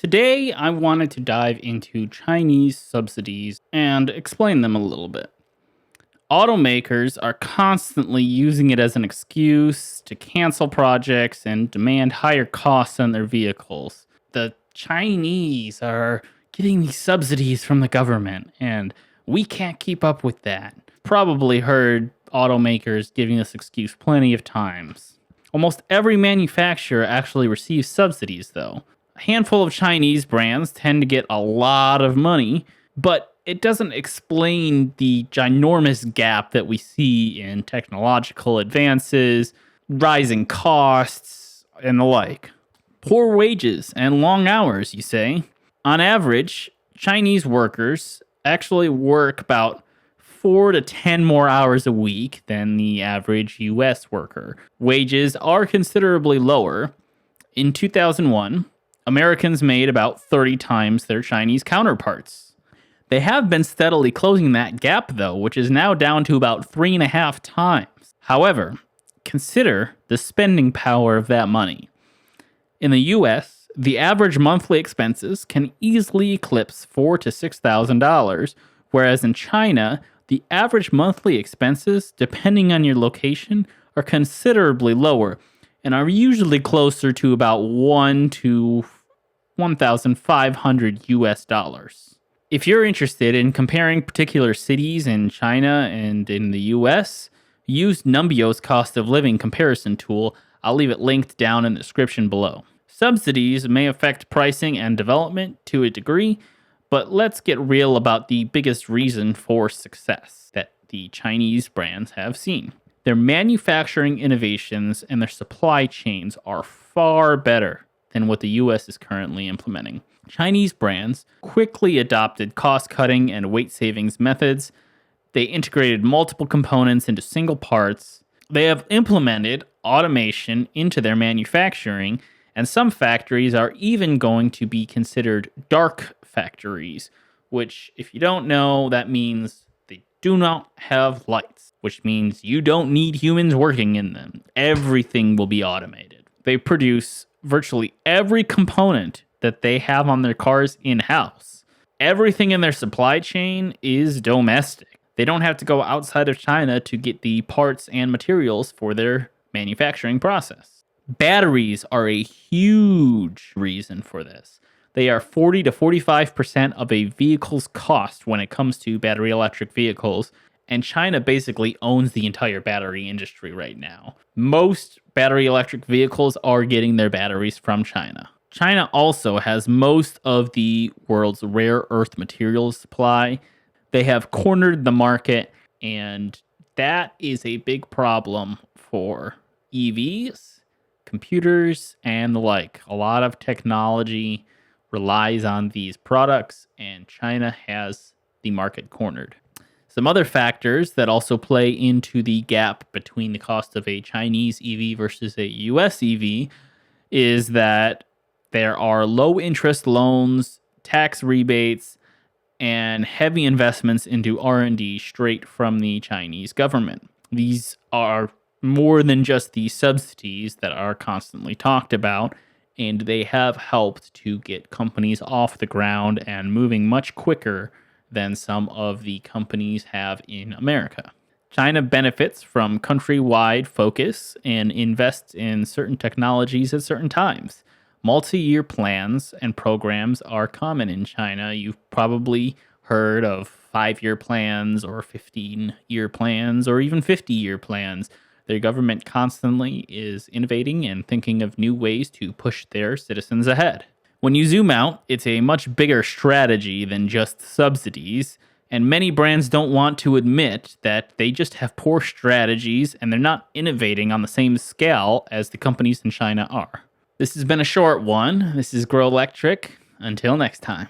Today, I wanted to dive into Chinese subsidies and explain them a little bit. Automakers are constantly using it as an excuse to cancel projects and demand higher costs on their vehicles. The Chinese are getting these subsidies from the government, and we can't keep up with that. Probably heard automakers giving this excuse plenty of times. Almost every manufacturer actually receives subsidies, though. A handful of Chinese brands tend to get a lot of money, but it doesn't explain the ginormous gap that we see in technological advances, rising costs, and the like. Poor wages and long hours, you say? On average, Chinese workers actually work about 4 to 10 more hours a week than the average US worker. Wages are considerably lower. In 2001, Americans made about 30 times their Chinese counterparts. They have been steadily closing that gap, though, which is now down to about 3.5 times. However, consider the spending power of that money. In the US, the average monthly expenses can easily eclipse $4,000 to $6,000, whereas in China, the average monthly expenses, depending on your location, are considerably lower and are usually closer to about $1,000 to $1,500 US dollars. If you're interested in comparing particular cities in China and in the US, use Numbio's cost of living comparison tool. I'll leave it linked down in the description below. Subsidies may affect pricing and development to a degree, but let's get real about the biggest reason for success that the Chinese brands have seen. Their manufacturing innovations and their supply chains are far better than what the US is currently implementing. Chinese brands quickly adopted cost-cutting and weight savings methods. They integrated multiple components into single parts. They have implemented automation into their manufacturing, and some factories are even going to be considered dark factories, which, if you don't know, that means they do not have lights, which means you don't need humans working in them. Everything will be automated. They produce virtually every component that they have on their cars in-house. Everything in their supply chain is domestic. They don't have to go outside of China to get the parts and materials for their manufacturing process. Batteries are a huge reason for this. They are 40 to 45% of a vehicle's cost when it comes to battery electric vehicles, and China basically owns the entire battery industry right now. Most battery electric vehicles are getting their batteries from China. China also has most of the world's rare earth materials supply. They have cornered the market, and that is a big problem for EVs, computers, and the like. A lot of technology relies on these products, and China has the market cornered. Some other factors that also play into the gap between the cost of a Chinese EV versus a US EV is that there are low interest loans, tax rebates, and heavy investments into R&D straight from the Chinese government. These are more than just the subsidies that are constantly talked about, and they have helped to get companies off the ground and moving much quicker than some of the companies have in America. China benefits from countrywide focus and invests in certain technologies at certain times. Multi-year plans and programs are common in China. You've probably heard of 5-year plans or 15-year plans or even 50-year plans. Their government constantly is innovating and thinking of new ways to push their citizens ahead. When you zoom out, it's a much bigger strategy than just subsidies, and many brands don't want to admit that they just have poor strategies and they're not innovating on the same scale as the companies in China are. This has been a short one. This is Grow Electric. Until next time.